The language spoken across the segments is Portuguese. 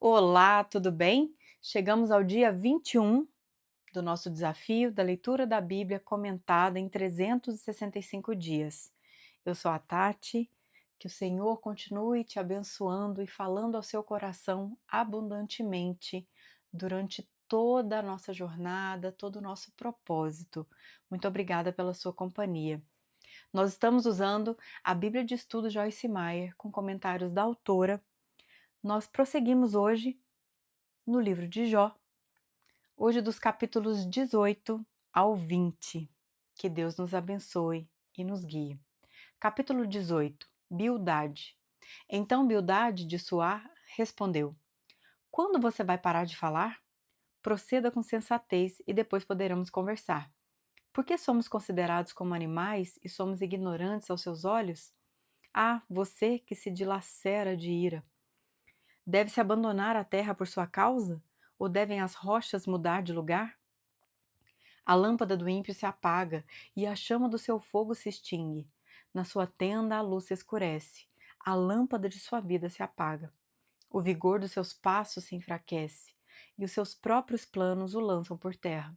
Olá, tudo bem? Chegamos ao dia 21 do nosso desafio da leitura da Bíblia comentada em 365 dias. Eu sou a Tati, que o Senhor continue te abençoando e falando ao seu coração abundantemente durante toda a nossa jornada, todo o nosso propósito. Muito obrigada pela sua companhia. Nós estamos usando a Bíblia de Estudo Joyce Meyer com comentários da autora. Nós prosseguimos hoje no livro de Jó, hoje dos capítulos 18 ao 20. Que Deus nos abençoe e nos guie. Capítulo 18. Bildade. Então Bildade de Suar respondeu: Quando você vai parar de falar? Proceda com sensatez e depois poderemos conversar. Por que somos considerados como animais e somos ignorantes aos seus olhos? Ah, você que se dilacera de ira! Deve-se abandonar a terra por sua causa? Ou devem as rochas mudar de lugar? A lâmpada do ímpio se apaga e a chama do seu fogo se extingue. Na sua tenda a luz se escurece, a lâmpada de sua vida se apaga. O vigor dos seus passos se enfraquece e os seus próprios planos o lançam por terra.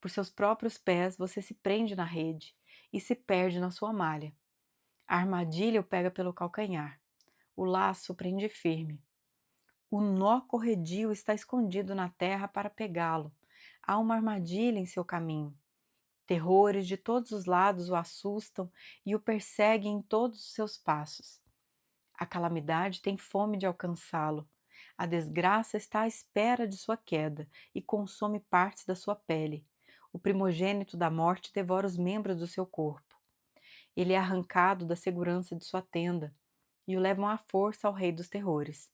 Por seus próprios pés você se prende na rede e se perde na sua malha. A armadilha o pega pelo calcanhar, o laço o prende firme. O nó corredio está escondido na terra para pegá-lo. Há uma armadilha em seu caminho. Terrores de todos os lados o assustam e o perseguem em todos os seus passos. A calamidade tem fome de alcançá-lo. A desgraça está à espera de sua queda e consome partes da sua pele. O primogênito da morte devora os membros do seu corpo. Ele é arrancado da segurança de sua tenda e o levam à força ao rei dos terrores.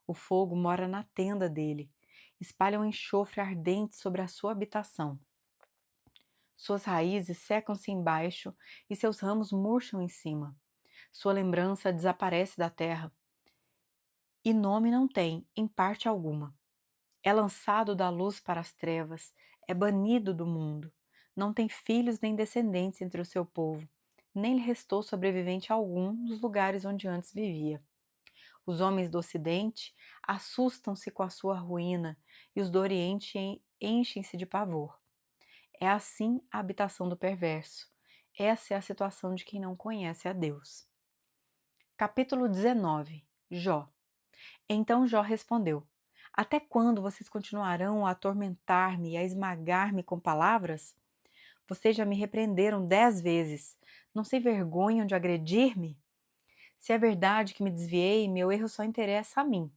O fogo mora na tenda dele, espalha um enxofre ardente sobre a sua habitação. Suas raízes secam-se embaixo e seus ramos murcham em cima. Sua lembrança desaparece da terra e nome não tem, em parte alguma. É lançado da luz para as trevas, é banido do mundo. Não tem filhos nem descendentes entre o seu povo, nem lhe restou sobrevivente algum nos lugares onde antes vivia. Os homens do Ocidente assustam-se com a sua ruína e os do Oriente enchem-se de pavor. É assim a habitação do perverso. Essa é a situação de quem não conhece a Deus. Capítulo 19. Jó. Então Jó respondeu: Até quando vocês continuarão a atormentar-me e a esmagar-me com palavras? Vocês já me repreenderam 10 vezes. Não se vergonham de agredir-me? Se é verdade que me desviei, meu erro só interessa a mim.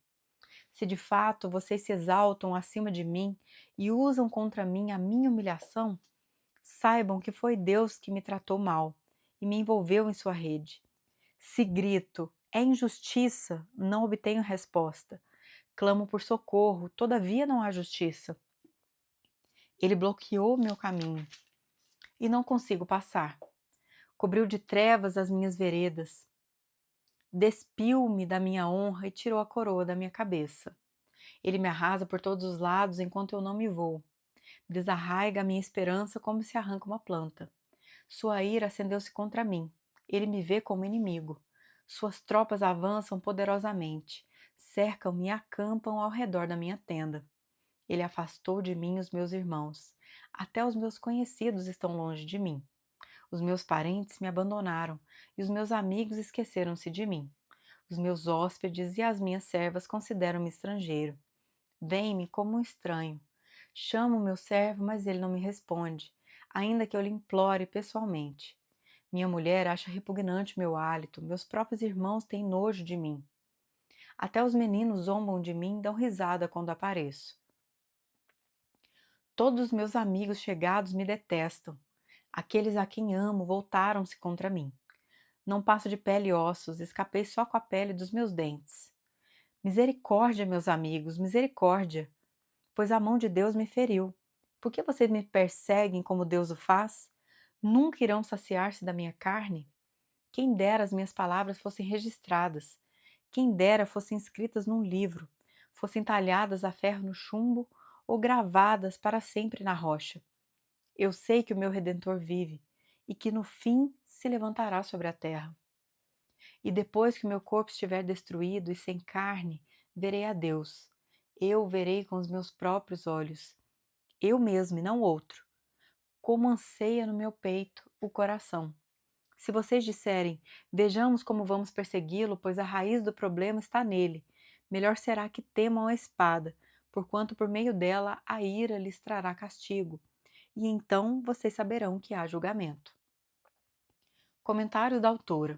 Se de fato vocês se exaltam acima de mim e usam contra mim a minha humilhação, saibam que foi Deus que me tratou mal e me envolveu em sua rede. Se grito, é injustiça, não obtenho resposta. Clamo por socorro, todavia não há justiça. Ele bloqueou meu caminho e não consigo passar. Cobriu de trevas as minhas veredas. Despiu-me da minha honra e tirou a coroa da minha cabeça. Ele me arrasa por todos os lados enquanto eu não me vou. Desarraiga a minha esperança como se arranca uma planta. Sua ira acendeu-se contra mim. Ele me vê como inimigo. Suas tropas avançam poderosamente, cercam-me e acampam ao redor da minha tenda. Ele afastou de mim os meus irmãos. Até os meus conhecidos estão longe de mim. Os meus parentes me abandonaram e os meus amigos esqueceram-se de mim. Os meus hóspedes e as minhas servas consideram-me estrangeiro. Vem-me como um estranho. Chamo o meu servo, mas ele não me responde, ainda que eu lhe implore pessoalmente. Minha mulher acha repugnante meu hálito, meus próprios irmãos têm nojo de mim. Até os meninos zombam de mim e dão risada quando apareço. Todos os meus amigos chegados me detestam. Aqueles a quem amo voltaram-se contra mim. Não passo de pele e ossos, escapei só com a pele dos meus dentes. Misericórdia, meus amigos, misericórdia, pois a mão de Deus me feriu. Por que vocês me perseguem como Deus o faz? Nunca irão saciar-se da minha carne? Quem dera as minhas palavras fossem registradas, quem dera fossem escritas num livro, fossem talhadas a ferro no chumbo ou gravadas para sempre na rocha. Eu sei que o meu Redentor vive e que no fim se levantará sobre a terra. E depois que o meu corpo estiver destruído e sem carne, verei a Deus. Eu verei com os meus próprios olhos, eu mesmo e não outro, como anseia no meu peito o coração. Se vocês disserem, vejamos como vamos persegui-lo, pois a raiz do problema está nele, melhor será que temam a espada, porquanto por meio dela a ira lhes trará castigo, e então vocês saberão que há julgamento. Comentário da autora.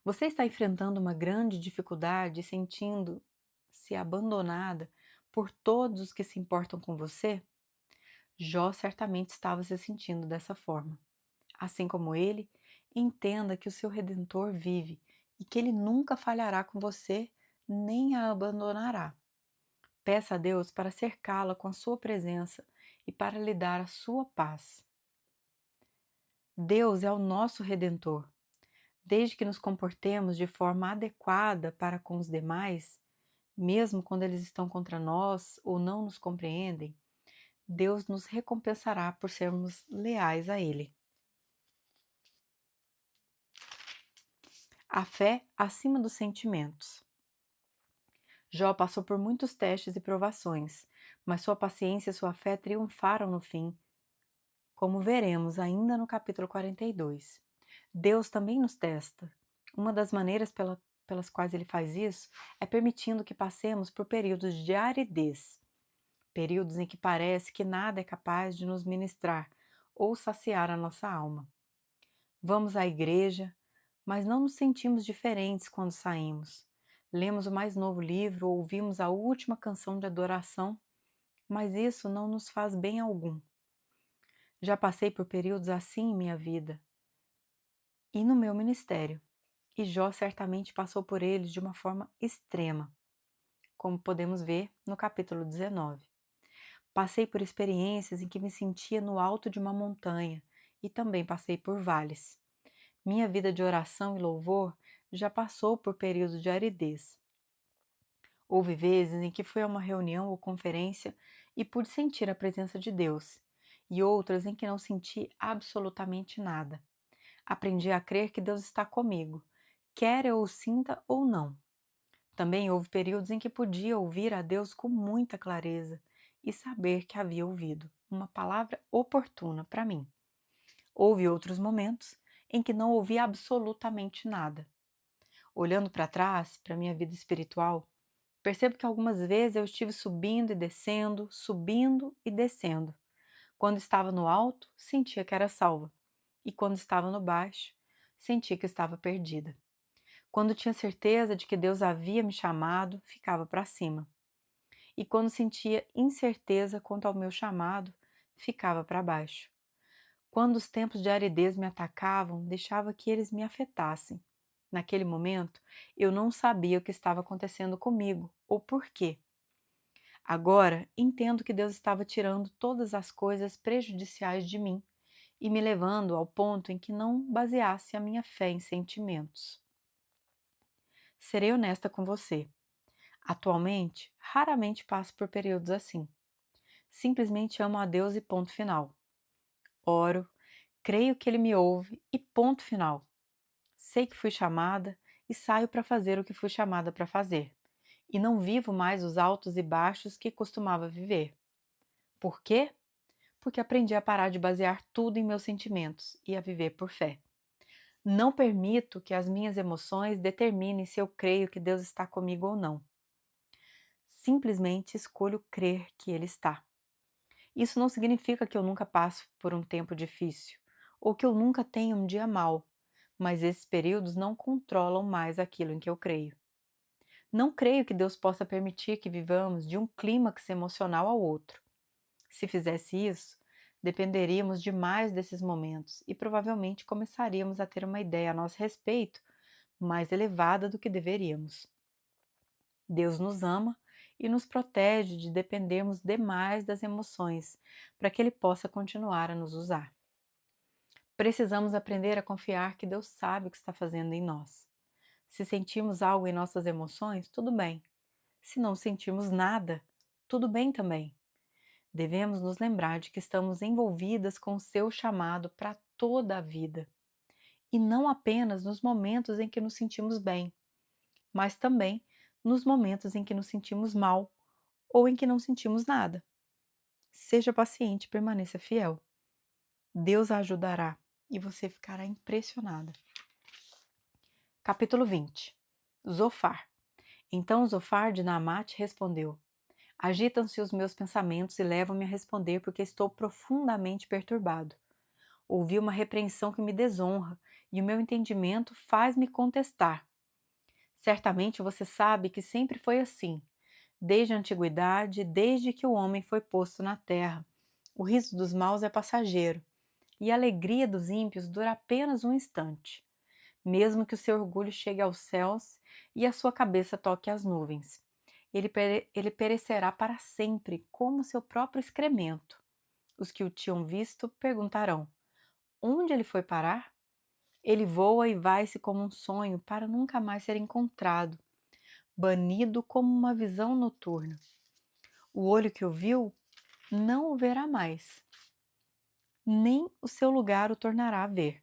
Você está enfrentando uma grande dificuldade e sentindo-se abandonada por todos os que se importam com você? Jó certamente estava se sentindo dessa forma. Assim como ele, entenda que o seu Redentor vive e que ele nunca falhará com você nem a abandonará. Peça a Deus para cercá-la com a sua presença e para lhe dar a sua paz. Deus é o nosso Redentor. Desde que nos comportemos de forma adequada para com os demais, mesmo quando eles estão contra nós ou não nos compreendem, Deus nos recompensará por sermos leais a Ele. A fé acima dos sentimentos. Jó passou por muitos testes e provações, mas sua paciência e sua fé triunfaram no fim, como veremos ainda no capítulo 42. Deus também nos testa. Uma das maneiras pelas quais ele faz isso é permitindo que passemos por períodos de aridez, períodos em que parece que nada é capaz de nos ministrar ou saciar a nossa alma. Vamos à igreja, mas não nos sentimos diferentes quando saímos. Lemos o mais novo livro ou ouvimos a última canção de adoração, mas isso não nos faz bem algum. Já passei por períodos assim em minha vida e no meu ministério, e Jó certamente passou por eles de uma forma extrema, como podemos ver no capítulo 19. Passei por experiências em que me sentia no alto de uma montanha e também passei por vales. Minha vida de oração e louvor já passou por períodos de aridez. Houve vezes em que fui a uma reunião ou conferência e pude sentir a presença de Deus, e outras em que não senti absolutamente nada. Aprendi a crer que Deus está comigo, quer eu o sinta ou não. Também houve períodos em que podia ouvir a Deus com muita clareza e saber que havia ouvido uma palavra oportuna para mim. Houve outros momentos em que não ouvi absolutamente nada. Olhando para trás, para minha vida espiritual, percebo que algumas vezes eu estive subindo e descendo. Quando estava no alto, sentia que era salva, e quando estava no baixo, sentia que estava perdida. Quando tinha certeza de que Deus havia me chamado, ficava para cima. E quando sentia incerteza quanto ao meu chamado, ficava para baixo. Quando os tempos de aridez me atacavam, deixava que eles me afetassem. Naquele momento, eu não sabia o que estava acontecendo comigo ou por quê. Agora, entendo que Deus estava tirando todas as coisas prejudiciais de mim e me levando ao ponto em que não baseasse a minha fé em sentimentos. Serei honesta com você. Atualmente, raramente passo por períodos assim. Simplesmente amo a Deus e ponto final. Oro, creio que Ele me ouve e ponto final. Sei que fui chamada e saio para fazer o que fui chamada para fazer. E não vivo mais os altos e baixos que costumava viver. Por quê? Porque aprendi a parar de basear tudo em meus sentimentos e a viver por fé. Não permito que as minhas emoções determinem se eu creio que Deus está comigo ou não. Simplesmente escolho crer que Ele está. Isso não significa que eu nunca passo por um tempo difícil ou que eu nunca tenha um dia mau, mas esses períodos não controlam mais aquilo em que eu creio. Não creio que Deus possa permitir que vivamos de um clímax emocional ao outro. Se fizesse isso, dependeríamos demais desses momentos e provavelmente começaríamos a ter uma ideia a nosso respeito mais elevada do que deveríamos. Deus nos ama e nos protege de dependermos demais das emoções para que Ele possa continuar a nos usar. Precisamos aprender a confiar que Deus sabe o que está fazendo em nós. Se sentimos algo em nossas emoções, tudo bem. Se não sentimos nada, tudo bem também. Devemos nos lembrar de que estamos envolvidas com o seu chamado para toda a vida. E não apenas nos momentos em que nos sentimos bem, mas também nos momentos em que nos sentimos mal ou em que não sentimos nada. Seja paciente e permaneça fiel. Deus a ajudará e você ficará impressionada. Capítulo 20. Zofar. Então Zofar de Naamate respondeu: Agitam-se os meus pensamentos e levam-me a responder porque estou profundamente perturbado. Ouvi uma repreensão que me desonra e o meu entendimento faz-me contestar. Certamente você sabe que sempre foi assim, desde a antiguidade, desde que o homem foi posto na terra. O riso dos maus é passageiro, e a alegria dos ímpios dura apenas um instante, mesmo que o seu orgulho chegue aos céus e a sua cabeça toque as nuvens. Ele perecerá para sempre, como seu próprio excremento. Os que o tinham visto perguntarão: onde ele foi parar? Ele voa e vai-se como um sonho para nunca mais ser encontrado, banido como uma visão noturna. O olho que o viu não o verá mais, nem o seu lugar o tornará a ver.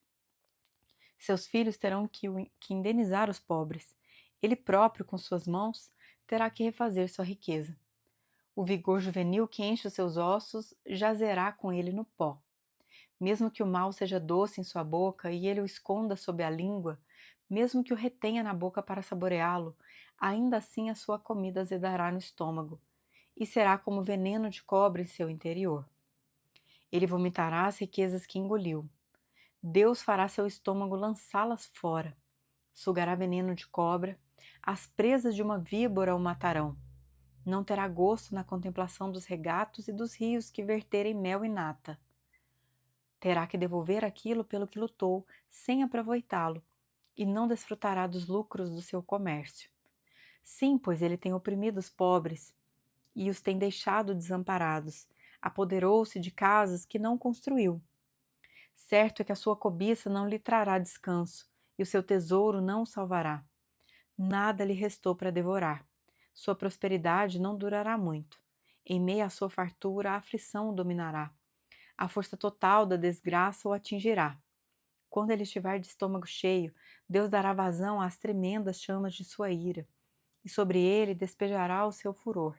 Seus filhos terão que indenizar os pobres. Ele próprio, com suas mãos, terá que refazer sua riqueza. O vigor juvenil que enche os seus ossos jazerá com ele no pó. Mesmo que o mal seja doce em sua boca e ele o esconda sob a língua, mesmo que o retenha na boca para saboreá-lo, ainda assim a sua comida azedará no estômago, e será como veneno de cobra em seu interior. Ele vomitará as riquezas que engoliu. Deus fará seu estômago lançá-las fora. Sugará veneno de cobra, as presas de uma víbora o matarão. Não terá gosto na contemplação dos regatos e dos rios que verterem mel e nata. Terá que devolver aquilo pelo que lutou, sem aproveitá-lo, e não desfrutará dos lucros do seu comércio. Sim, pois ele tem oprimido os pobres e os tem deixado desamparados, apoderou-se de casas que não construiu. Certo é que a sua cobiça não lhe trará descanso, e o seu tesouro não o salvará. Nada lhe restou para devorar. Sua prosperidade não durará muito. Em meio à sua fartura, a aflição o dominará. A força total da desgraça o atingirá. Quando ele estiver de estômago cheio, Deus dará vazão às tremendas chamas de sua ira, e sobre ele despejará o seu furor.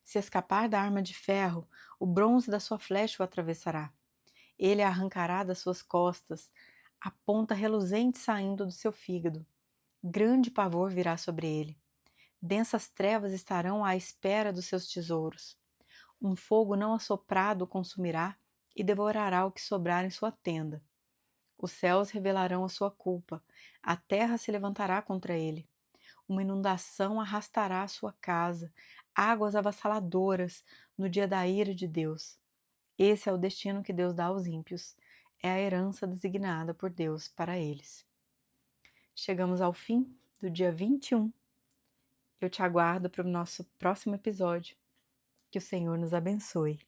Se escapar da arma de ferro, o bronze da sua flecha o atravessará. Ele a arrancará das suas costas, a ponta reluzente saindo do seu fígado. Grande pavor virá sobre ele. Densas trevas estarão à espera dos seus tesouros. Um fogo não assoprado o consumirá e devorará o que sobrar em sua tenda. Os céus revelarão a sua culpa, a terra se levantará contra ele. Uma inundação arrastará a sua casa, águas avassaladoras no dia da ira de Deus. Esse é o destino que Deus dá aos ímpios. É a herança designada por Deus para eles. Chegamos ao fim do dia 21. Eu te aguardo para o nosso próximo episódio. Que o Senhor nos abençoe.